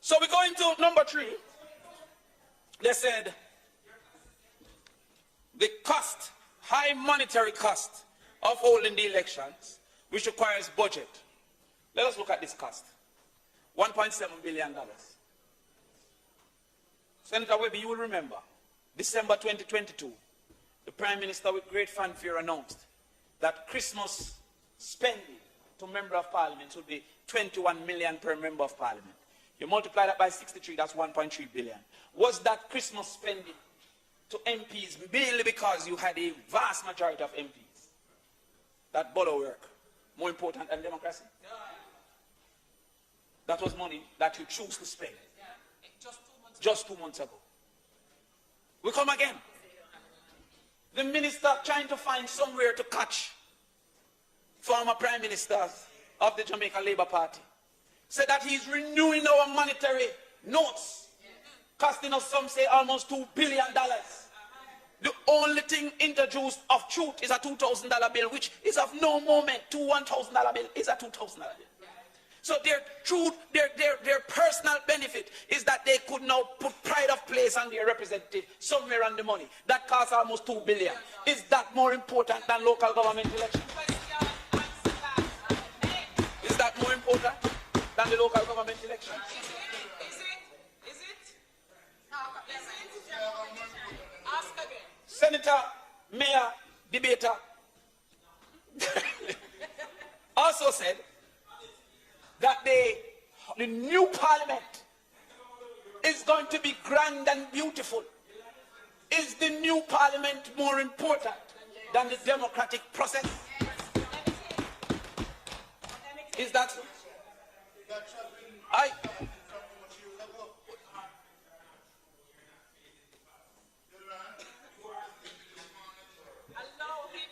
So we go into number 3. They said the cost, high monetary cost of holding the elections, which requires budget. Let us look at this cost. $1.7 billion. Senator Webber, you will remember, December 2022, the Prime Minister with great fanfare announced that Christmas spending to Member of Parliament would be 21 million per Member of Parliament. You multiply that by 63, that's 1.3 billion. Was that Christmas spending to MPs merely because you had a vast majority of MPs? That borough work, more important than democracy? That was money that you choose to spend. Just 2 months ago. We come again. The minister trying to find somewhere to catch former prime ministers of the Jamaica Labour Party said that he's renewing our monetary notes, costing us, some say, almost $2 billion. The only thing introduced of truth is a $2,000 bill, which is of no moment. $1,000 bill is a $2,000 bill. So their truth, their personal benefit is that they could now put pride of place on their representative somewhere on the money. That costs almost $2 billion. Is that more important than local government elections? Is that more important than the local government elections? Is it? Ask again. Senator, mayor, debater also said that the new parliament is going to be grand and beautiful. Is the new parliament more important than the democratic process? Is that so?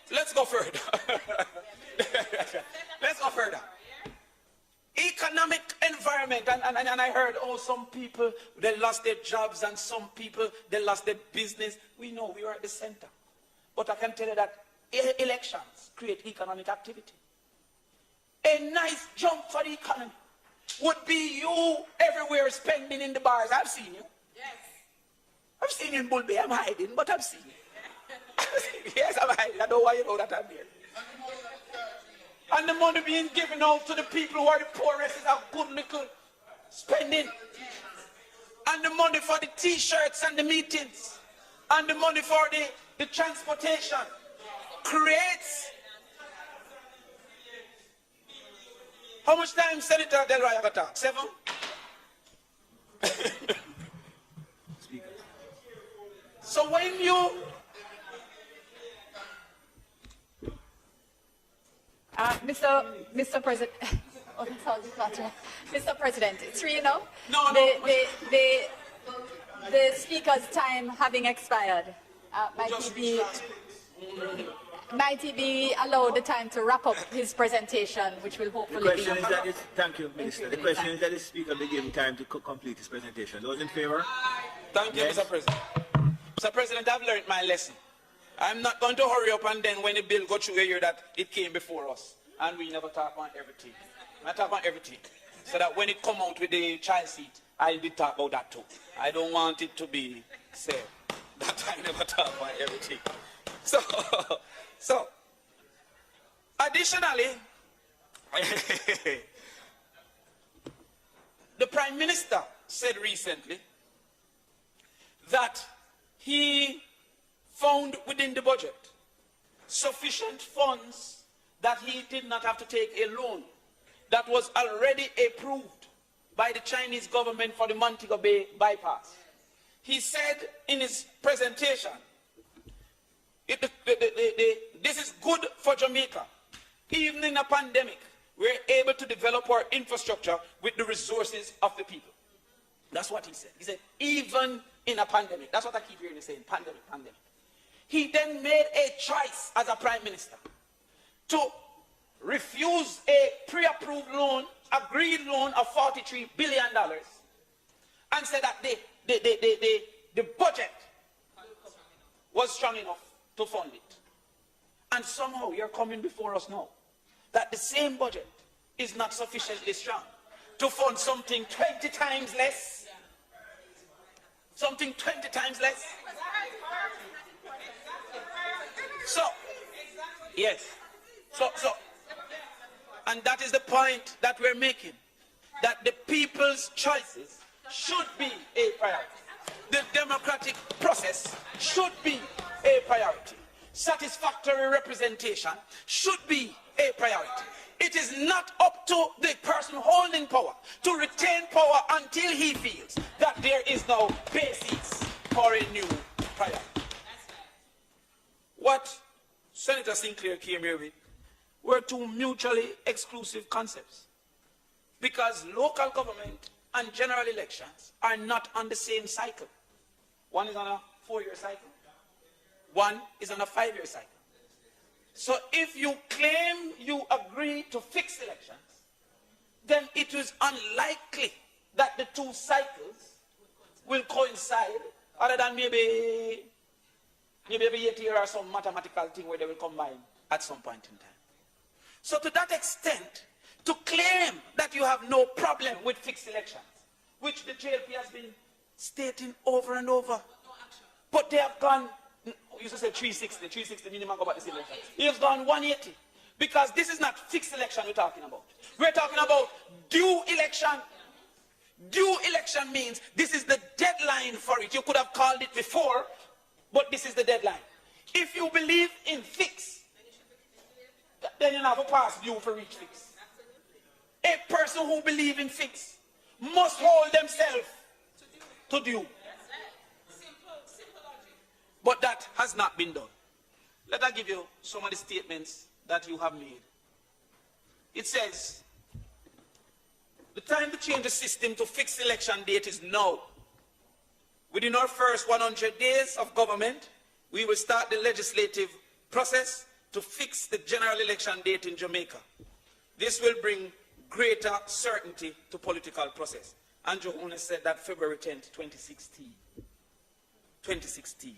Let's go further. Let's go further. Economic environment, and I heard, oh, some people, they lost their jobs, and some people, they lost their business. We know we are at the center. But I can tell you that elections create economic activity. A nice jump for the economy would be you everywhere spending in the bars. I've seen you. Yes. I've seen you in Bull Bay. I'm hiding, but I've seen you. Yes, I'm hiding. I don't want you to know that I'm here. And the money being given out to the people who are the poorest is a good little spending. And the money for the t-shirts and the meetings and the money for the transportation creates. How much time Senator Del Roy have talked? 7? So when you Mr. President, Mr. President, it's really now. No. The speaker's time having expired. Might he be allowed the time to wrap up his presentation, which will hopefully the question is that thank you, Minister. The question is that the speaker be given time to complete his presentation. Those in favor? Thank you, Mr. President. Mr. President, I've learned my lesson. I'm not going to hurry up and then when the bill goes through a year that it came before us and we never talk about everything. I talk about everything. So that when it come out with the child seat, I did talk about that too. I don't want it to be said that I never talk about everything. So additionally, the Prime Minister said recently that he found within the budget sufficient funds that he did not have to take a loan that was already approved by the Chinese government for the Montego Bay bypass. He said in his presentation, this is good for Jamaica. Even in a pandemic, we're able to develop our infrastructure with the resources of the people. That's what he said. He said, even in a pandemic. That's what I keep hearing you saying, pandemic. He then made a choice as a Prime Minister to refuse a pre-approved loan, agreed loan of $43 billion, and said that the budget was strong enough to fund it. And somehow you're coming before us now that the same budget is not sufficiently strong. to fund something 20 times less. Something 20 times less. So, yes. So, and that is the point that we're making. That the people's choices should be a priority. The democratic process should be a priority. Satisfactory representation should be a priority. It is not up to the person holding power to retain power until he feels that there is no basis for a new priority. What Senator Sinclair came here with were two mutually exclusive concepts. Because local government and general elections are not on the same cycle. One is on a 4-year cycle. One is on a 5-year cycle. So if you claim you agree to fixed elections, then it is unlikely that the two cycles will coincide, other than maybe every 8 years or some mathematical thing where they will combine at some point in time. So to that extent, to claim that you have no problem with fixed elections, which the JLP has been stating over and over, but they have gone, you used to say 360 minimum go back the same election. He has gone 180, because this is not fixed election we're talking about. We're talking about due election. Due election means this is the deadline for it. You could have called it before, but this is the deadline. If you believe in fix, then you have a pass due for reach fix. A person who believes in fix must hold themselves to due. But that has not been done. Let me give you some of the statements that you have made. It says, the time to change the system to fixed election date is now. Within our first 100 days of government, we will start the legislative process to fix the general election date in Jamaica. This will bring greater certainty to political process. Andrew Holness said that February 10th, 2016.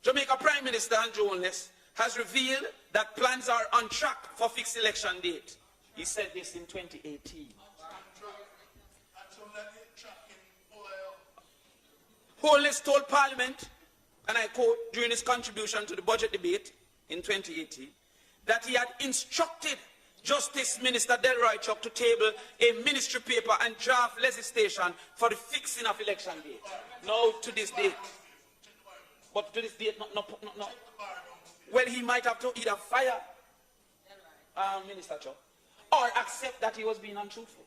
Jamaica Prime Minister Andrew Holness has revealed that plans are on track for fixed election date. He said this in 2018. Holness told Parliament, and I quote, during his contribution to the budget debate in 2018, that he had instructed Justice Minister Delroy Chuck to table a ministry paper and draft legislation for the fixing of election date. No, to this date. But to this date, no. Well, he might have to either fire Minister Chuck or accept that he was being untruthful.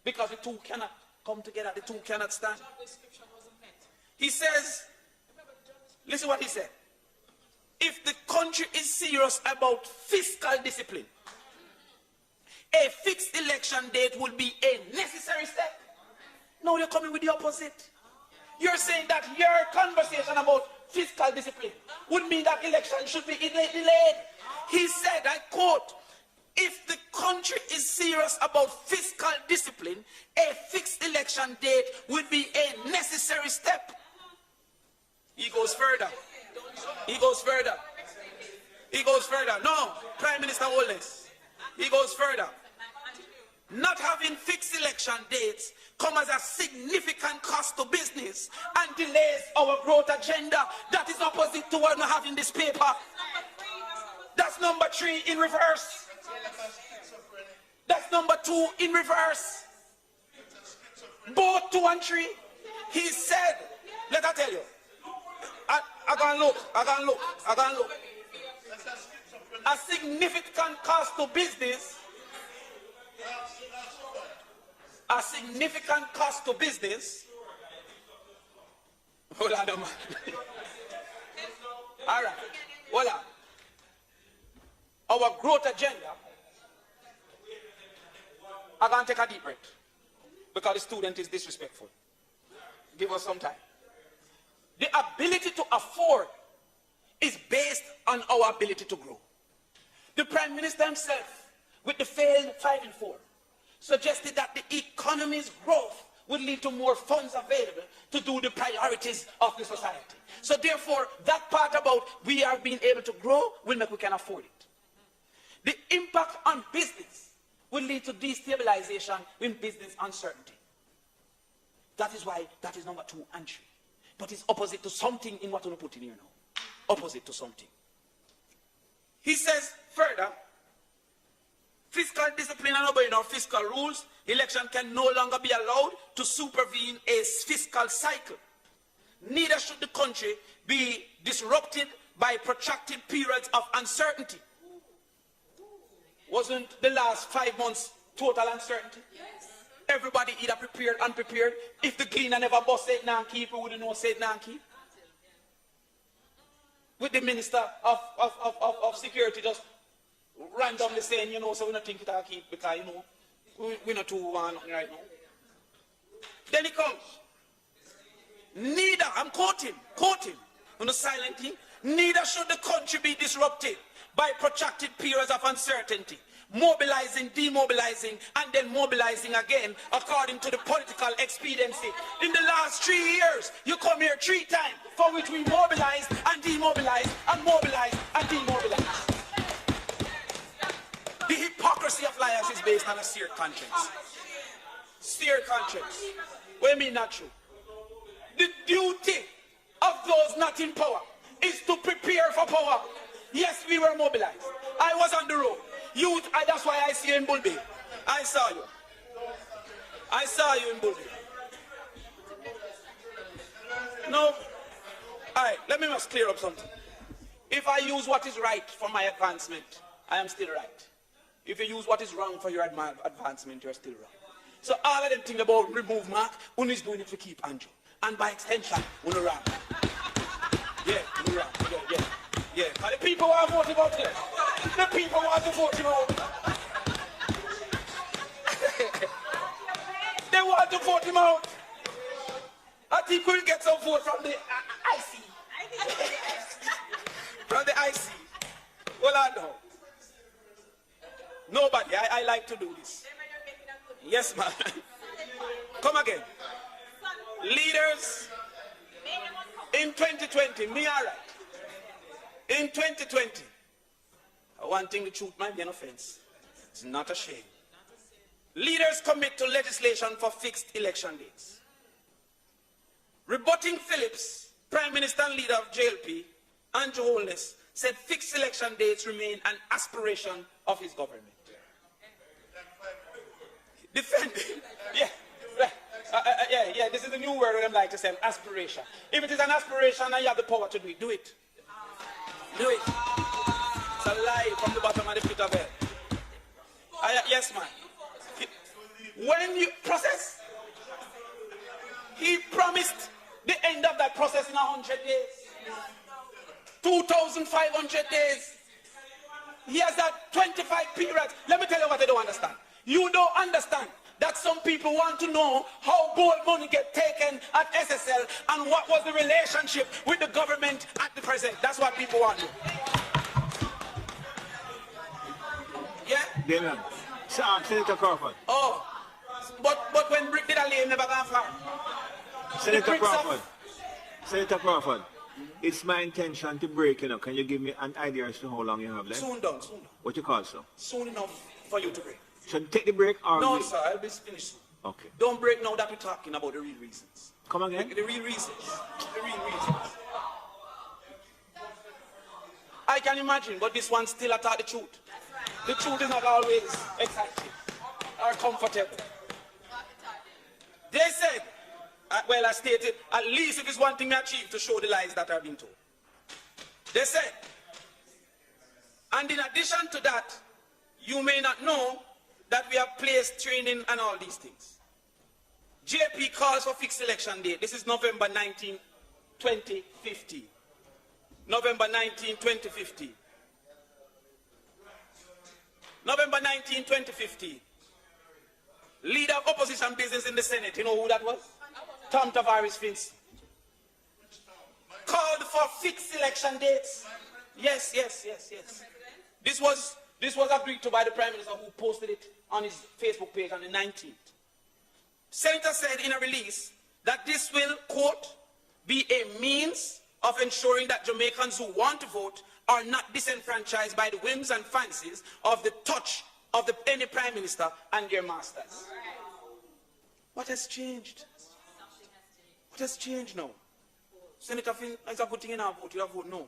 Because the two cannot come together, the two cannot stand. He says, listen what he said. If the country is serious about fiscal discipline, a fixed election date will be a necessary step. No, you're coming with the opposite. You're saying that your conversation about fiscal discipline would mean that election should be delayed. He said, I quote, if the country is serious about fiscal discipline, a fixed election date would be a necessary step. He goes further. He goes further. He goes further. No, Prime Minister Holness. He goes further. Not having fixed election dates come as a significant cost to business and delays our growth agenda. That is opposite to what we have in this paper. That's number 3 in reverse. That's number 2 in reverse. Both 2 and 3. He said, let I tell you, I can look. A significant cost to business. A significant cost to business. Hold on, man. All right. Hold on. Our growth agenda. I'm going to take a deep breath because the student is disrespectful. Give us some time. The ability to afford is based on our ability to grow. The Prime Minister himself, with the failed 5 and 4, suggested that the economy's growth would lead to more funds available to do the priorities of the society. So therefore, that part about we are being able to grow will make we can afford it. The impact on business will lead to destabilization with business uncertainty. That is why that is number 2 and 3. But it's opposite to something in what we put in here now. Opposite to something. He says further, fiscal discipline and obeying our fiscal rules, election can no longer be allowed to supervene a fiscal cycle. Neither should the country be disrupted by protracted periods of uncertainty. Wasn't the last 5 months total uncertainty? Yes. Everybody either prepared, unprepared. If the cleaner never bust said Nanki, we wouldn't know said Nanki. With the minister of security just randomly saying, you know, so we don't think it'll keep because, you know, we're not too nothing right now. Then he comes. Neither, I'm quoting, on the silent thing, neither should the country be disrupted by protracted periods of uncertainty, mobilizing, demobilizing, and then mobilizing again according to the political expediency. In the last 3 years, you come here 3 times for which we mobilize and demobilize and mobilize and demobilize. The hypocrisy of liars is based on a seared conscience. Seared conscience. What do you mean not true? The duty of those not in power is to prepare for power. Yes, we were mobilized. I was on the road. That's why I see you in Bulby. I saw you. I saw you in Bulby. No. Alright, let me just clear up something. If I use what is right for my advancement, I am still right. If you use what is wrong for your advancement, you're still wrong. So all of them think about remove Mark, one is doing it to keep Andrew. And by extension, one wrong. Yeah, one wrong. Yeah. And the people want to vote him out here. The people want to vote him out. They want to vote him out. I think we'll get some vote from the IC. From the IC. Well, I know. Nobody. I like to do this. Yes, ma'am. Come again. Leaders in 2020, me all right. In 2020, one thing the truth might be an offense. It's not a shame. Leaders commit to legislation for fixed election dates. Rebutting Phillips, Prime Minister and leader of JLP, Andrew Holness, said fixed election dates remain an aspiration of his government. Defending, yeah, this is the new word that I like to say, aspiration. If it is an aspiration and you have the power to do it, do it. Do it. It's a lie from the bottom of the pit of hell. Yes, man. When you process, he promised the end of that process in 100 days. 2,500 days. He has that 25 periods. Let me tell you what I don't understand. You don't understand that some people want to know how bold money get taken at SSL and what was the relationship with the government at the present. That's what people want to know. Yeah? Damion. Senator Crawford. Oh. But when Brick did a lay, never gone far. Senator Crawford. Senator Crawford. It's my intention to break, you know. Can you give me an idea as to how long you have left? Soon done. What you call so? Soon enough for you to break. Should take the break or... No, sir, I'll be finished soon. Okay. Don't break now that we're talking about the real reasons. Come again? The real reasons. The real reasons. I can imagine, but this one still attack the truth. The truth is not always exciting or comfortable. They said, well, I stated, at least if it's one thing I achieved to show the lies that I've been told. They said, and in addition to that, you may not know that we have placed training and all these things. JP calls for fixed election date. This is November 19, 2015. November 19, 2015. November 19, 2015. Leader of opposition business in the Senate. You know who that was? Tom Tavares Finch. Called for fixed election dates. Yes. This was agreed to by the Prime Minister, who posted it on his Facebook page on the 19th. Senator said in a release that this will, quote, be a means of ensuring that Jamaicans who want to vote are not disenfranchised by the whims and fancies of the touch of any prime minister and their masters. What has changed? What has changed now? Senator Finn, is a good thing in our vote. You have vote no.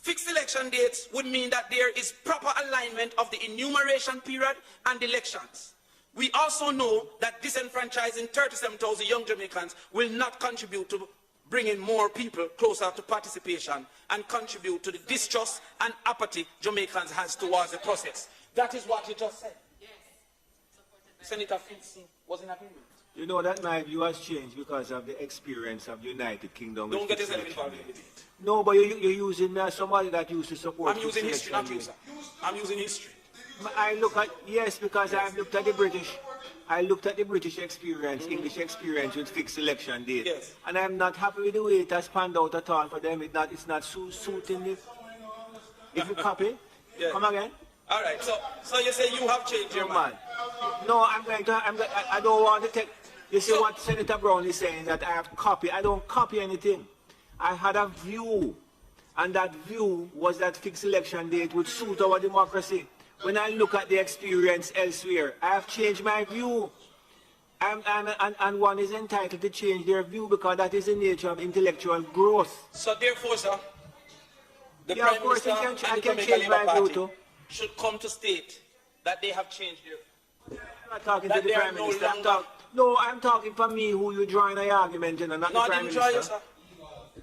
Fixed election dates would mean that there is proper alignment of the enumeration period and elections. We also know that disenfranchising 37,000 young Jamaicans will not contribute to bringing more people closer to participation and contribute to the distrust and apathy Jamaicans has towards the process. That is what you just said. Yes. Senator Fiscal was in agreement. You know that my view has changed because of the experience of the United Kingdom. Don't get yourself involved with it. No, but you're using somebody that used to support. I'm using history, not you, sir. I'm using history. I look at, yes, because I've looked at the British. I looked at the British experience, English experience with fixed election date. Yes. And I'm not happy with the way it has panned out at all for them. It's not suiting it. If you copy, come again. All right, so you say you have changed your mind. No, I don't want to take, you see what Senator Brown is saying, that I have copied. I don't copy anything. I had a view, and that view was that fixed election date would suit our democracy. When I look at the experience elsewhere, I have changed my view. And one is entitled to change their view because that is the nature of intellectual growth. So therefore, sir, the Prime Minister and the Jamaica Labour Party should come to state that they have changed their view. I'm not talking to the Prime Minister. I'm talking for me who you drawing an argument in and not the Prime Minister. I didn't draw you, sir.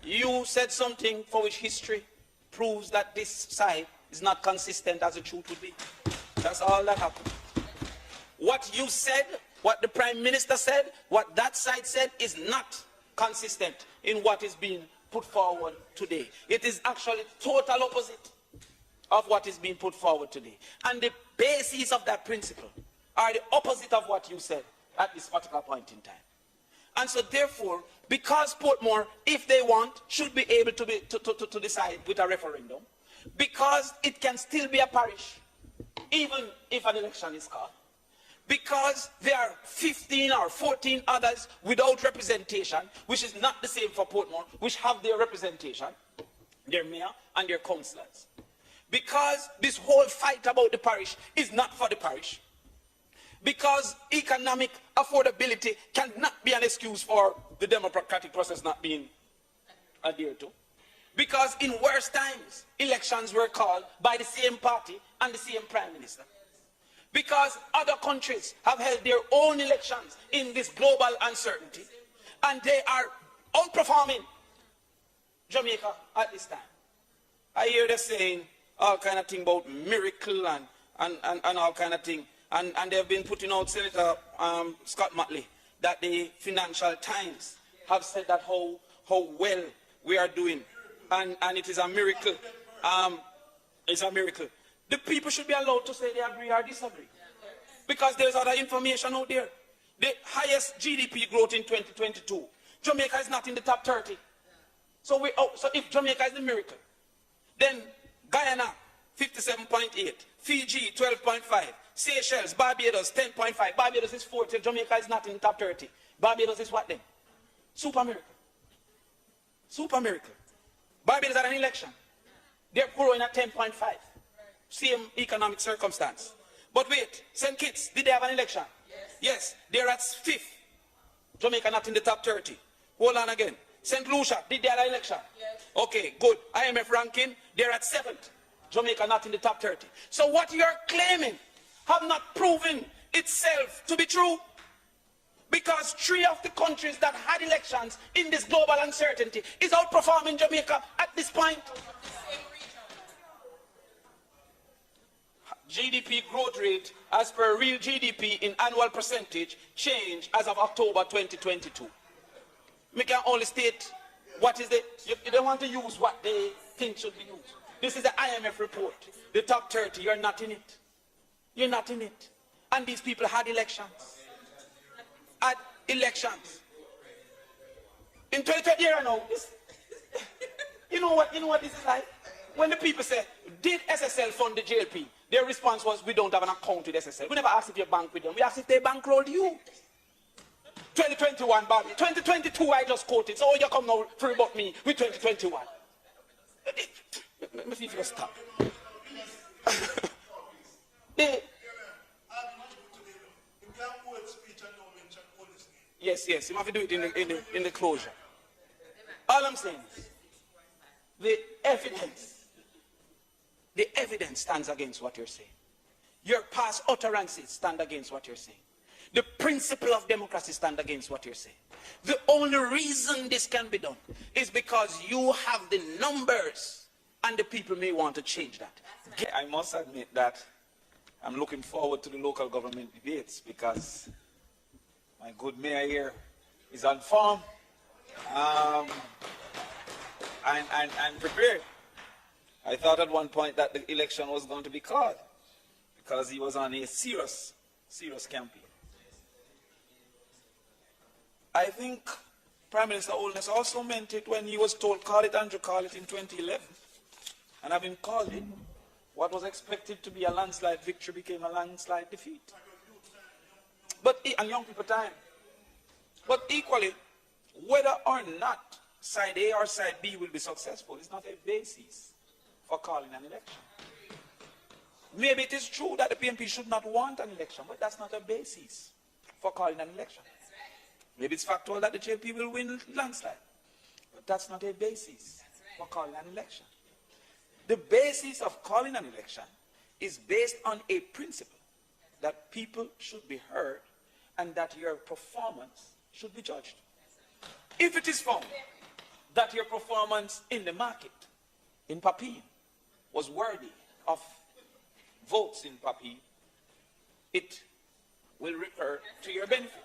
You said something for which history proves that this side is not consistent as the truth would be. That's all that happened. What you said, what the Prime Minister said, what that side said is not consistent in what is being put forward today. It is actually total opposite of what is being put forward today. And the basis of that principle are the opposite of what you said at this particular point in time. And so therefore, because Portmore, if they want, should be able to decide with a referendum, because it can still be a parish, even if an election is called, because there are 15 or 14 others without representation, which is not the same for Portmore, which have their representation, their mayor and their councillors. Because this whole fight about the parish is not for the parish. Because economic affordability cannot be an excuse for the democratic process not being adhered to. Because in worse times, elections were called by the same party and the same Prime Minister. Because other countries have held their own elections in this global uncertainty, and they are outperforming Jamaica at this time. I hear them saying all kind of thing about miracle and all kind of thing. And they've been putting out, Senator Scott Matley, that the Financial Times have said that how well we are doing. And it is a miracle. It's a miracle. The people should be allowed to say they agree or disagree. Because there's other information out there. The highest GDP growth in 2022. Jamaica is not in the top 30. So if Jamaica is the miracle, then Guyana, 57.8. Fiji, 12.5. Seychelles, Barbados, 10.5. Barbados is 40. Jamaica is not in the top 30. Barbados is what then? Super miracle. Super miracle. Barbados had an election. They're growing at 10.5. Same economic circumstance. But wait, St. Kitts, did they have an election? Yes. They're at 5th. Jamaica not in the top 30. Hold on again. St. Lucia, did they have an election? Yes. Okay, good. IMF ranking, they're at 7th. Jamaica not in the top 30. So what you're claiming have not proven itself to be true. Because 3 of the countries that had elections in this global uncertainty is outperforming Jamaica at this point. GDP growth rate as per real GDP in annual percentage change as of October 2022. We can only state what is it. You don't want to use what they think should be used. This is the IMF report. The top 30, you're not in it. You're not in it. And these people had elections. Had elections. In 2020, you know, you know what this is like? When the people say, did SSL fund the JLP? Their response was, we don't have an account with SSL. We never asked if you bank with them. We asked if they bankrolled you. 2021, Bobby. 2022, I just quoted. So you come now free about me with 2021. Let me see if you stop. They, yes, yes, you have to do it in the closure. All I'm saying is, the evidence stands against what you're saying. Your past utterances stand against what you're saying. The principle of democracy stand against what you're saying. The only reason this can be done is because you have the numbers and the people may want to change that. I must admit that I'm looking forward to the local government debates because my good mayor here is on form and prepared. I thought at one point that the election was going to be called because he was on a serious campaign. I think Prime Minister Holness also meant it when he was told, call it, Andrew, call it in 2011. And having called it, what was expected to be a landslide victory became a landslide defeat. And young people time. But equally, whether or not side A or side B will be successful is not a basis for calling an election. Maybe it is true that the PNP should not want an election, but that's not a basis for calling an election. Maybe it's factual that the JP will win landslide, but that's not a basis for calling an election. The basis of calling an election is based on a principle that people should be heard and that your performance should be judged. If it is found that your performance in the market, in Papine, was worthy of votes in Papine, it will recur to your benefit.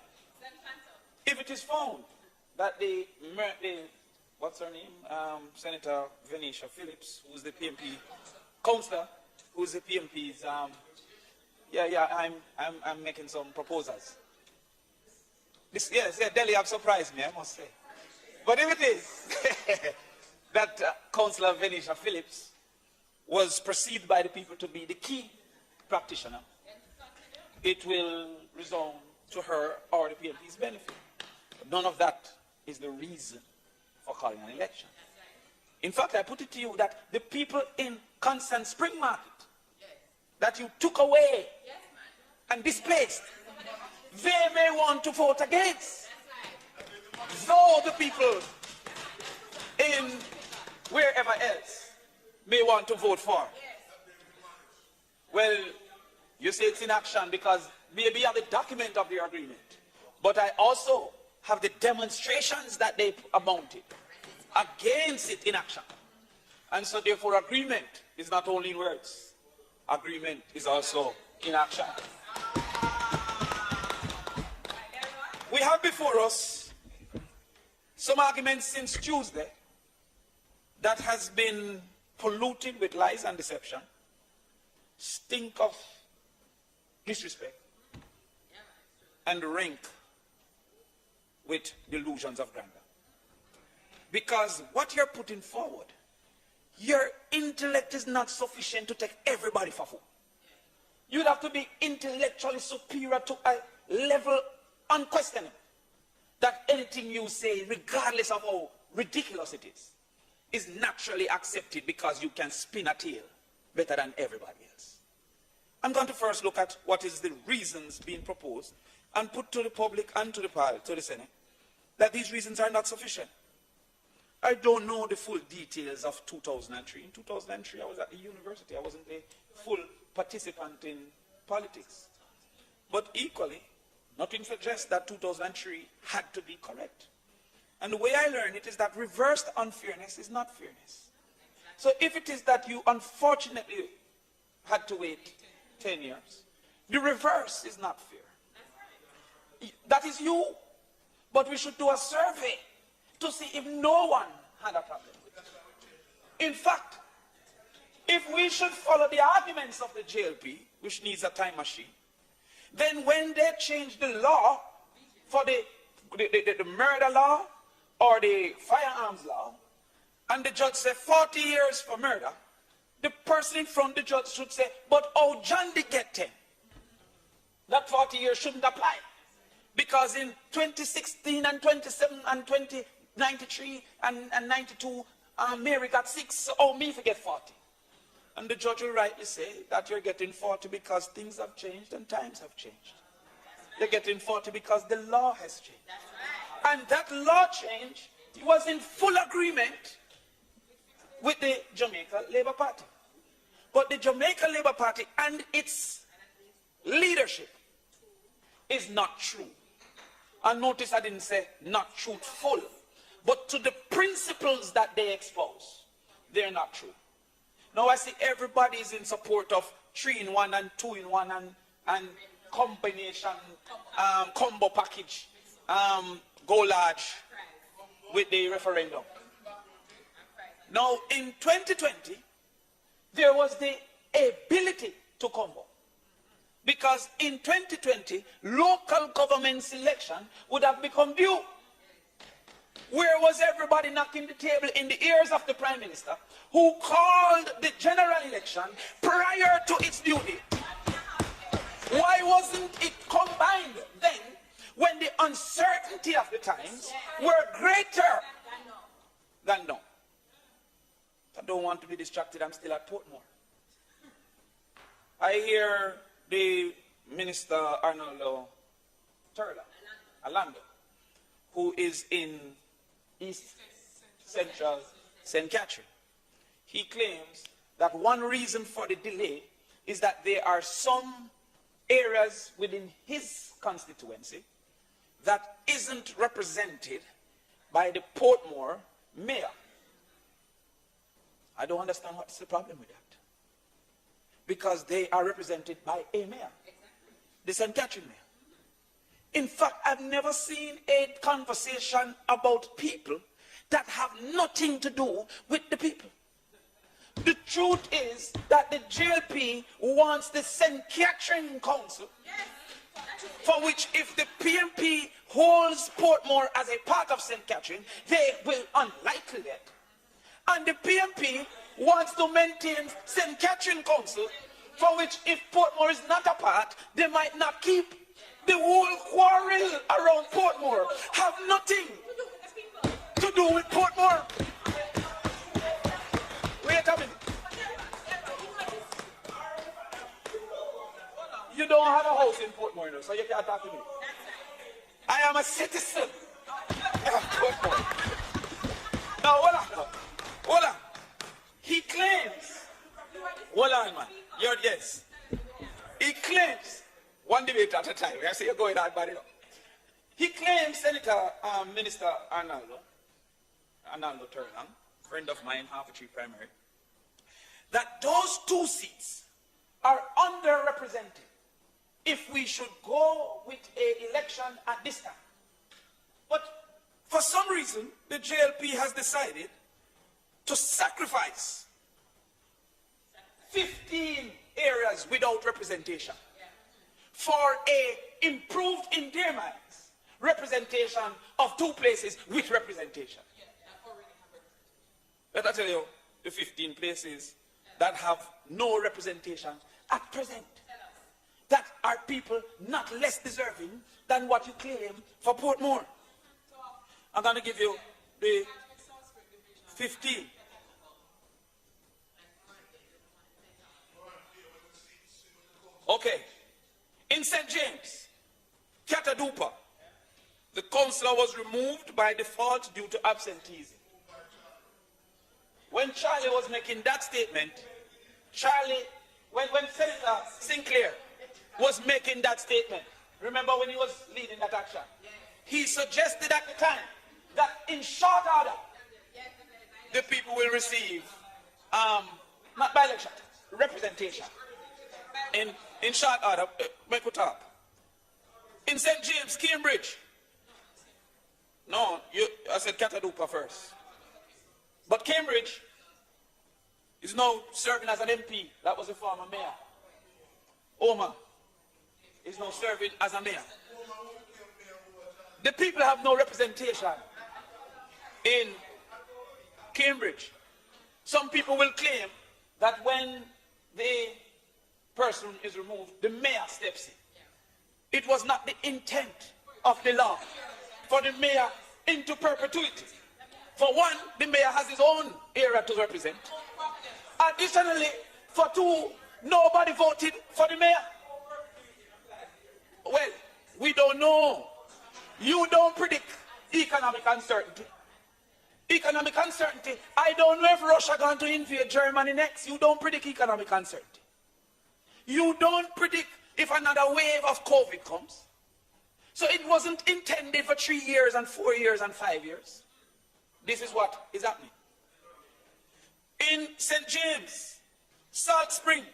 If it is found that the what's her name? Senator Venetia Phillips, who's the PMP councillor, who's the PMP's, I'm making some proposals. Yes, Delhi have surprised me, I must say. But if it is that Councillor Venetia Phillips was perceived by the people to be the key practitioner, it will resound to her or the PMP's benefit. But none of that is the reason for calling an election. In fact, I put it to you that the people in Constant Spring Market that you took away and displaced, they may want to vote against. Though the people in wherever else may want to vote for. Well, you say it's in action because maybe you have the document of the agreement, but I also have the demonstrations that they amounted against it in action. And so therefore agreement is not only in words, agreement is also in action. We have before us some arguments since Tuesday that has been polluted with lies and deception, stink of disrespect, and rank with delusions of grandeur. Because what you're putting forward, your intellect is not sufficient to take everybody for fool. You'd have to be intellectually superior to a level unquestionable that anything you say, regardless of how ridiculous it is naturally accepted because you can spin a tale better than everybody else. I'm going to first look at what is the reasons being proposed and put to the public and to the Senate that these reasons are not sufficient. I don't know the full details of 2003. In 2003, I was at the university. I wasn't a full participant in politics. But equally, nothing suggests that 2003 had to be correct. And the way I learn it is that reversed unfairness is not fairness. So if it is that you unfortunately had to wait 10 years, the reverse is not fair. That is you. But we should do a survey to see if no one had a problem with it. In fact, if we should follow the arguments of the JLP, which needs a time machine, then when they change the law for the murder law or the firearms law, and the judge said 40 years for murder, the person in front of the judge should say, but oh, John did get 10. That 40 years shouldn't apply. Because in 2016 and 27 and 2093 and 92, Mary got 6, so oh, me forget 40. And the judge will rightly say that you're getting 40 because things have changed and times have changed. You're getting 40 because the law has changed. And that law change was in full agreement with the Jamaica Labour Party. But the Jamaica Labour Party and its leadership is not true. And notice I didn't say not truthful, but to the principles that they expose, they're not true. Now I see everybody is in support of 3-in-1 and 2-in-1 and combination, combo package, go large with the referendum. Now in 2020, there was the ability to combo. Because in 2020, local government selection would have become due. Where was everybody knocking the table in the ears of the Prime Minister, who called the general election prior to its due date? Why wasn't it combined then, when the uncertainty of the times were greater than now? I don't want to be distracted, I'm still at Portmore. I hear the Minister Arnaldo Alando, who is in East Central St. Catherine. He claims that one reason for the delay is that there are some areas within his constituency that isn't represented by the Portmore mayor. I don't understand what's the problem with that. Because they are represented by a mayor, the St. Catherine mayor. In fact, I've never seen a conversation about people that have nothing to do with the people. The truth is that the JLP wants the St. Catherine Council, for which if the PMP holds Portmore as a part of St. Catherine, they will unlikely get. And the PMP wants to maintain St. Catherine Council, for which if Portmore is not a part, they might not keep. The whole quarrel around Portmore have nothing to do with Portmore. Wait a minute. You don't have a house in Portmore, so you can't talk to me. I am a citizen of Portmore. Now, hold on. He claims, hold on, man. You're yes. He claims, one debate at a time. I say you're going out, buddy. He claims, Minister Arnaldo Turnan, friend of mine, Harvard primary, that those two seats are underrepresented if we should go with an election at this time. But for some reason, the JLP has decided to sacrifice 15 areas without representation for a improved, in their minds, representation of 2 places with representation. Let I tell you, the 15 places that have no representation at present, that are people not less deserving than what you claim for Portmore. I'm going to give you the 15. Okay. In St. James, Catadupa, the councillor was removed by default due to absenteeism. When Charlie was making that statement, when Senator Sinclair was making that statement, remember when he was leading that action, he suggested at the time that in short order, the people will receive, not by election, representation. In short order, make we talk. In St. James, Cambridge. No, I said Catadupa first. But Cambridge is now serving as an MP. That was a former mayor. Omar is now serving as a mayor. The people have no representation in Cambridge. Some people will claim that when the person is removed, the mayor steps in. It was not the intent of the law for the mayor into perpetuity. For one, the mayor has his own area to represent. Additionally, For 2, nobody voted for the mayor. Well, we don't know. You don't predict economic uncertainty. Economic uncertainty. I don't know if Russia going to invade Germany next. You don't predict economic uncertainty. You don't predict if another wave of COVID comes. So it wasn't intended for 3 years and 4 years and 5 years. This is what is happening. In St. James, Salt Spring,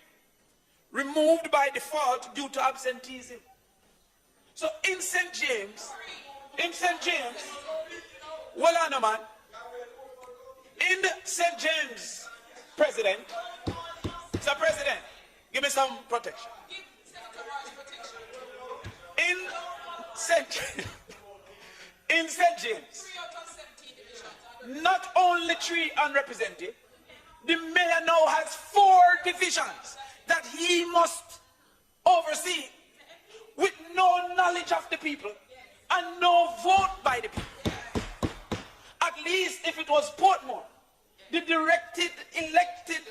removed by default due to absenteeism. So in St. James, well, no man, in St. James, President, Sir President, give me some protection. In St. James, not only 3 unrepresented, the mayor now has 4 divisions that he must oversee with no knowledge of the people and no vote by the people. At least if it was Portmore, the elected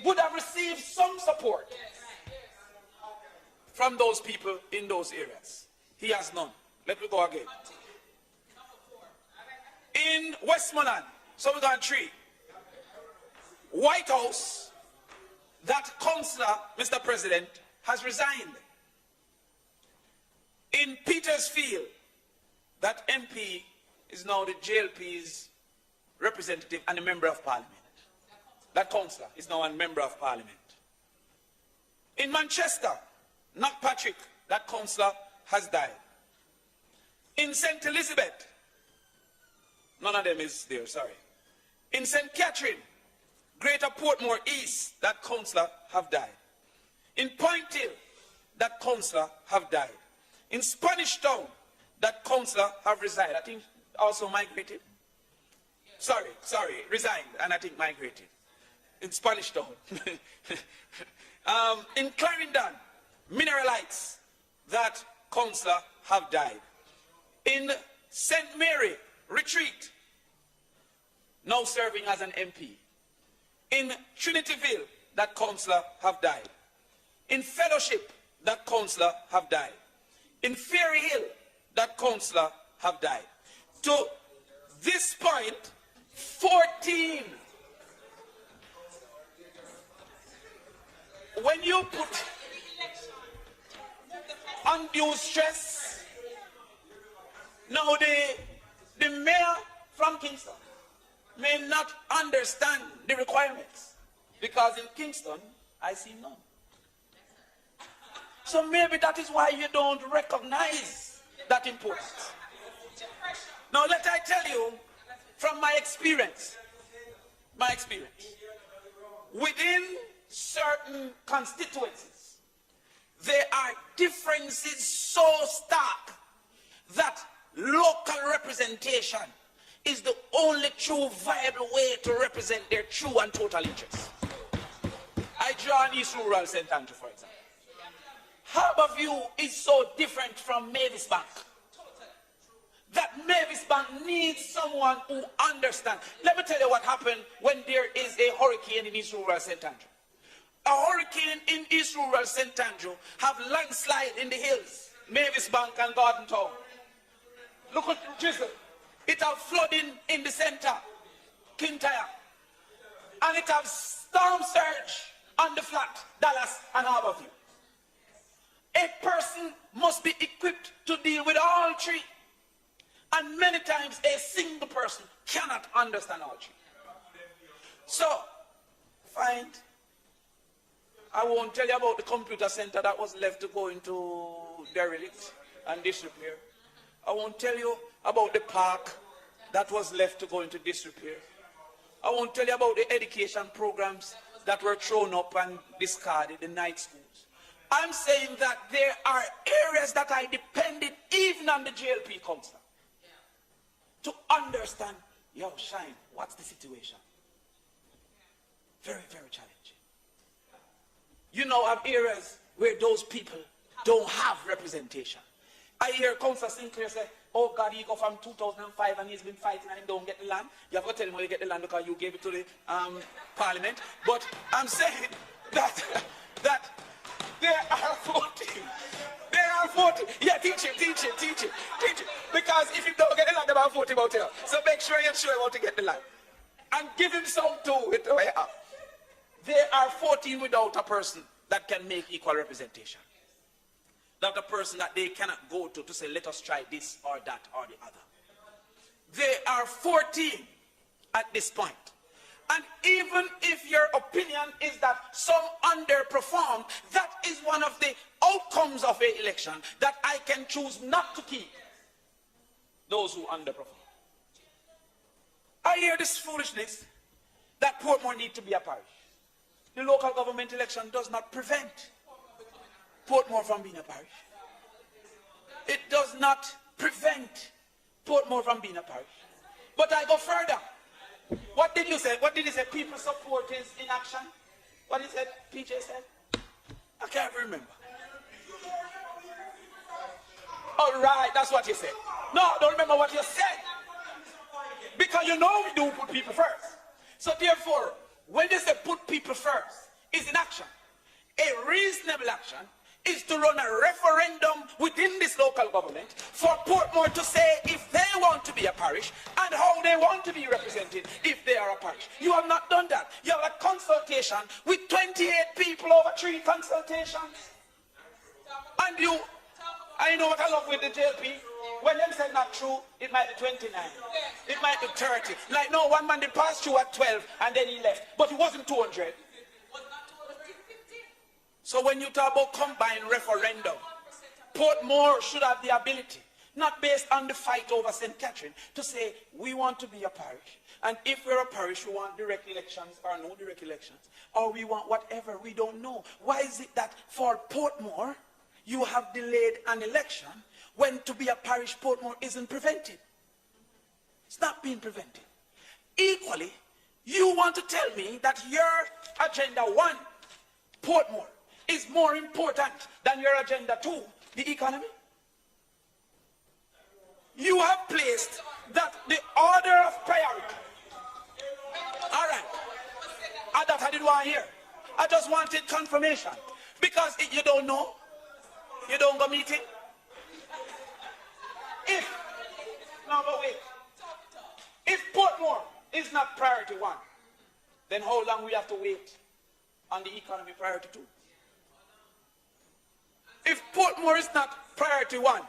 would have received some support from those people in those areas. He has none. Let me go again. In Westmoreland, so we got 3. White House, that councillor, Mr. President, has resigned. In Petersfield, that MP is now the JLP's representative and a member of parliament. That councillor is now a member of parliament. In Manchester, Knockpatrick, that councillor has died. In St. Elizabeth, none of them is there, sorry. In St. Catherine, Greater Portmore East, that councillor have died. In Point Hill, that councillor have died. In Spanish Town, that councillor have resigned. I think also migrated. Sorry, resigned and I think migrated. In Spanish Town. In Clarendon, Mineralites, that councillor have died. In St. Mary, Retreat, now serving as an MP. In Trinityville, that councillor have died. In Fellowship, that councillor have died. In Ferry Hill, that councillor have died. To this point, 14. When you put undue stress, now the mayor from Kingston may not understand the requirements, because in Kingston, I see none. So maybe that is why you don't recognize that importance. Now let I tell you from my experience, within certain constituencies, there are differences so stark that local representation is the only true viable way to represent their true and total interests. I draw on East Rural St. Andrew, for example. Harborview is so different from Mavis Bank that Mavis Bank needs someone who understands. Let me tell you what happened when there is a hurricane in East Rural St. Andrew. A hurricane in East Rural St. Andrew have landslide in the hills, Mavis Bank and Garden Town. Look at the drizzle. It have flooding in the center, Kintyre. And it have storm surge on the flat, Dallas and Harborview. A person must be equipped to deal with all 3. And many times a single person cannot understand all 3. So, find, I won't tell you about the computer center that was left to go into derelict and disrepair. I won't tell you about the park that was left to go into disrepair. I won't tell you about the education programs that were thrown up and discarded, the night schools. I'm saying that there are areas that I depended even on the JLP councillor to understand, yo, Shine, what's the situation? Very, very challenging. You know, have areas where those people don't have representation. I hear Councillor Sinclair say, oh God, he go from 2005 and he's been fighting and he don't get the land. You have to tell him where you get the land because you gave it to the Parliament. But I'm saying that there are 40. There are 40. Yeah, teach him. Because if you don't get the land, about 40 about here. So make sure you're sure about to get the land. And give him some too with the way up. There are 40 without a person that can make equal representation. Not a person that they cannot go to say, let us try this or that or the other. There are 14 at this point. And even if your opinion is that some underperform, that is one of the outcomes of an election, that I can choose not to keep those who underperform. I hear this foolishness that Portmore need to be a parish. The local government election does not prevent Portmore from being a parish. It does not prevent Portmore from being a parish. But I go further. What did you say? What did he say? People support is inaction? What he said? PJ said? I can't remember. All right, that's what you said. No, I don't remember what you said. Because you know we do put people first. So therefore, when they say put people first, is inaction. A reasonable action is to run a referendum within this local government for Portmore to say if they want to be a parish and how they want to be represented if they are a parish. You have not done that. You have a consultation with 28 people over 3 consultations. And you, I know what I love with the JLP. When them said not true, it might be 29. It might be 30. Like no, one man they passed through at 12 and then he left. But it wasn't 200. So when you talk about combined referendum, Portmore should have the ability, not based on the fight over St. Catherine, to say we want to be a parish. And if we're a parish, we want direct elections or no direct elections. Or we want whatever, we don't know. Why is it that for Portmore, you have delayed an election when to be a parish Portmore isn't prevented? It's not being prevented. Equally, you want to tell me that your agenda 1, Portmore, is more important than your agenda 2, the economy? You have placed that the order of priority. All right. That I didn't want to hear. I just wanted confirmation. Because if you don't know, you don't go meeting. If Portmore is not priority 1, then how long we have to wait on the economy priority 2? If Portmore is not priority 1,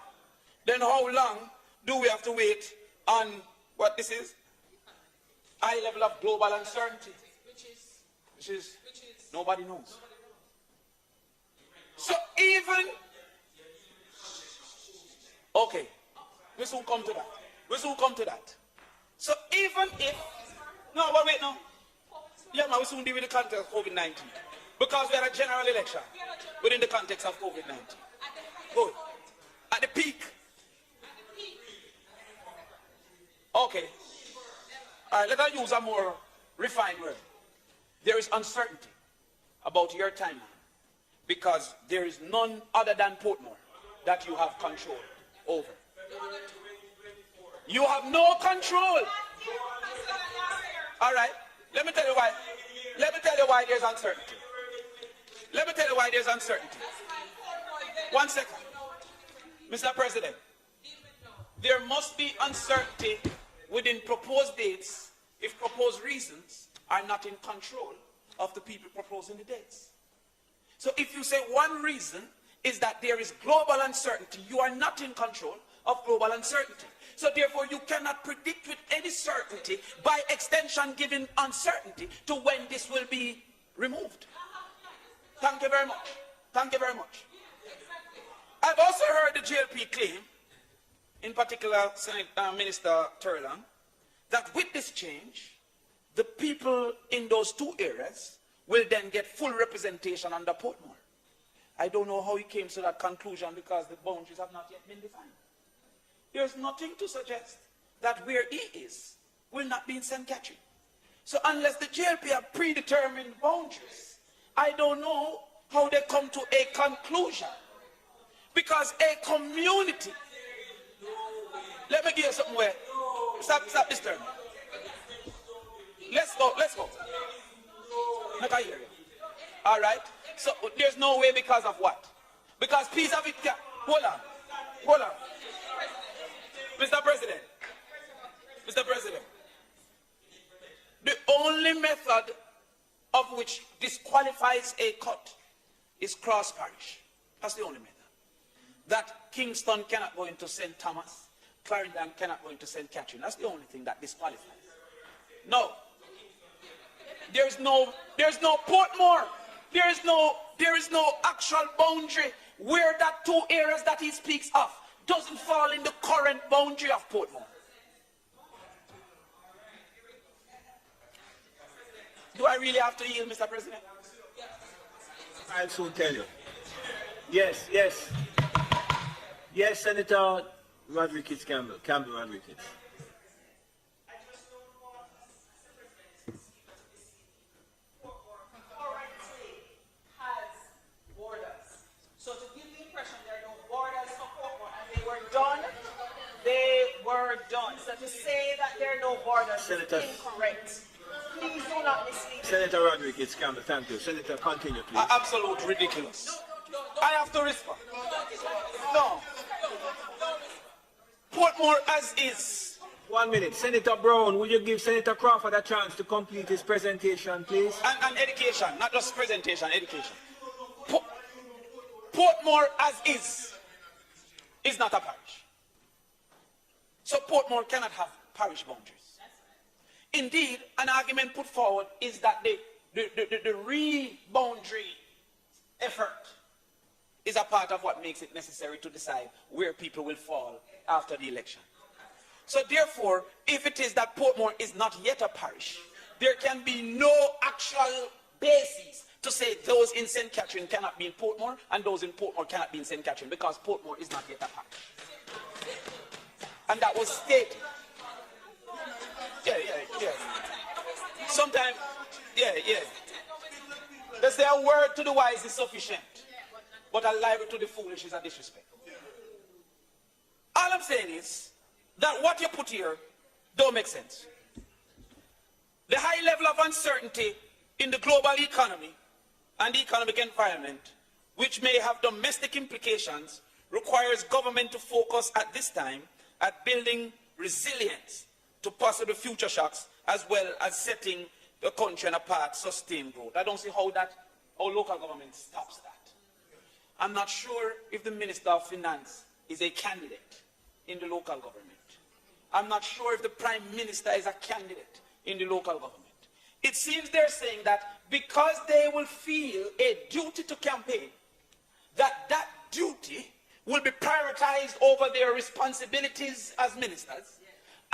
then how long do we have to wait on what this is? High level of global uncertainty. Which is nobody knows. So even, okay, we soon come to that. So even if, no, but wait, no. Yeah, man, we soon deal with the context of COVID-19. Because we had a general election within the context of COVID-19. Good. At the peak. Okay. All right, let us use a more refined word. There is uncertainty about your timeline because there is none other than Portmore that you have control over. You have no control. All right. Let me tell you why. Let me tell you why there's uncertainty. Let me tell you why there's uncertainty. 1 second. Mr. President, there must be uncertainty within proposed dates if proposed reasons are not in control of the people proposing the dates. So if you say one reason is that there is global uncertainty, you are not in control of global uncertainty. So therefore you cannot predict with any certainty, by extension giving uncertainty to when this will be removed. Thank you very much. Thank you very much. I've also heard the JLP claim, in particular Minister Turlan, that with this change, the people in those 2 areas will then get full representation under Portmore. I don't know how he came to that conclusion because the boundaries have not yet been defined. There's nothing to suggest that where he is will not be in St. Catherine. So unless the JLP have predetermined boundaries, I don't know how they come to a conclusion. Because a community, let me give you something where, stop disturbing me. Let's go. Let I hear you. All right? So there's no way because of what? Because piece of it can... Hold on. Hold on. Mr. President. Mr. President. The only method of which disqualifies a cut is cross parish. That's the only method. That Kingston cannot go into St. Thomas, Clarendon cannot go into St. Catherine. That's the only thing that disqualifies. No. There's no Portmore. There is no actual boundary where that two areas that he speaks of doesn't fall in the current boundary of Portmore. Do I really have to yield, Mr. President? I'll soon tell you. Yes, yes. Yes, Senator Rodriguez Campbell Rodriguez. Has borders. So to give the impression there are no borders for Portmore and they were done, they were done. So to say that there are no borders Senator, is incorrect. Please do not mislead. Senator Rodriguez Campbell, thank you. Senator, continue, please. Absolute ridiculous. I have to respond. No. Portmore as is. 1 minute. Senator Brown, would you give Senator Crawford a chance to complete his presentation, please? And education, not just presentation, education. Portmore as is not a parish. So Portmore cannot have parish boundaries. Indeed, an argument put forward is that the re-boundary effort is a part of what makes it necessary to decide where people will fall after the election. So therefore, if it is that Portmore is not yet a parish, there can be no actual basis to say those in St. Catherine cannot be in Portmore and those in Portmore cannot be in St. Catherine because Portmore is not yet a parish. And that was stated. Yeah. Sometimes, yeah. They say a word to the wise is sufficient, but a lie to the foolish is a disrespect. All I'm saying is that what you put here don't make sense. The high level of uncertainty in the global economy and the economic environment, which may have domestic implications, requires government to focus at this time at building resilience to possible future shocks, as well as setting the country on a path to sustained growth. I don't see how local government stops that. I'm not sure if the Minister of Finance is a candidate in the local government. I'm not sure if the Prime Minister is a candidate in the local government. It seems they're saying that because they will feel a duty to campaign, that duty will be prioritized over their responsibilities as ministers,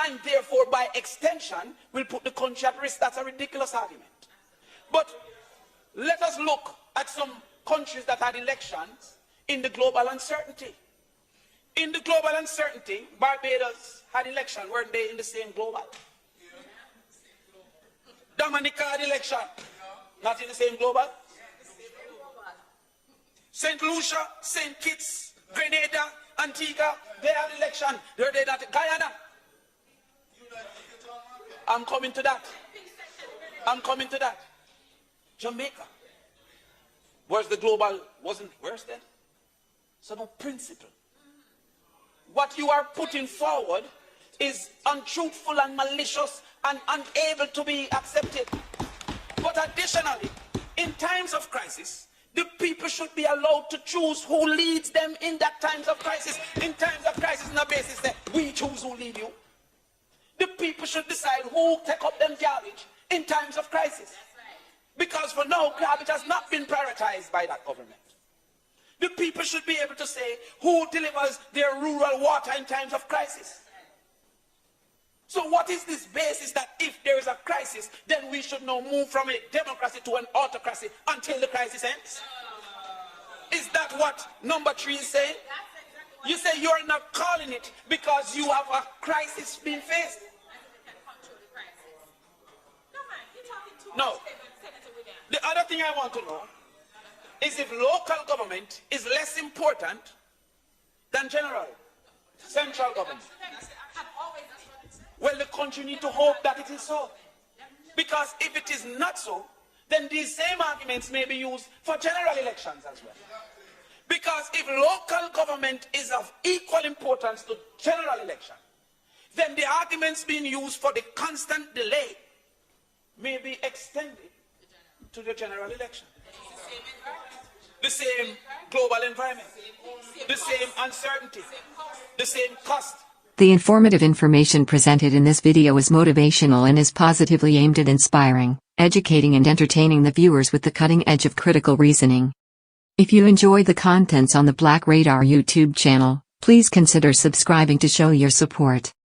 and therefore, by extension, will put the country at risk. That's a ridiculous argument. But let us look at some countries that had elections in the global uncertainty. In the global uncertainty, Barbados had election. Weren't they in the same global? Dominica had election. Not in the same global? St. Lucia, St. Kitts, Grenada, Antigua, they had election. Were they not? Guyana. I'm coming to that. Jamaica. Where's the global? Wasn't worse then? So no principle. What you are putting forward is untruthful and malicious and unable to be accepted. But additionally, in times of crisis, the people should be allowed to choose who leads them in that times of crisis. In times of crisis, on the basis that we choose who lead you. The people should decide who take up them garbage in times of crisis. Because for now, garbage has not been prioritized by that government. The people should be able to say who delivers their rural water in times of crisis. So what is this basis that if there is a crisis, then we should now move from a democracy to an autocracy until the crisis ends? Is that what number 3 is saying? You say you're not calling it because you have a crisis being faced. No. The other thing I want to know is if local government is less important than central government. Well, the country needs to hope that it is so. Because if it is not so, then these same arguments may be used for general elections as well. Because if local government is of equal importance to general election, then the arguments being used for the constant delay may be extended to the general election. The same global environment, the same uncertainty, the same cost. The informative information presented in this video is motivational and is positively aimed at inspiring, educating and entertaining the viewers with the cutting edge of critical reasoning. If you enjoy the contents on the Black Radar YouTube channel, please consider subscribing to show your support.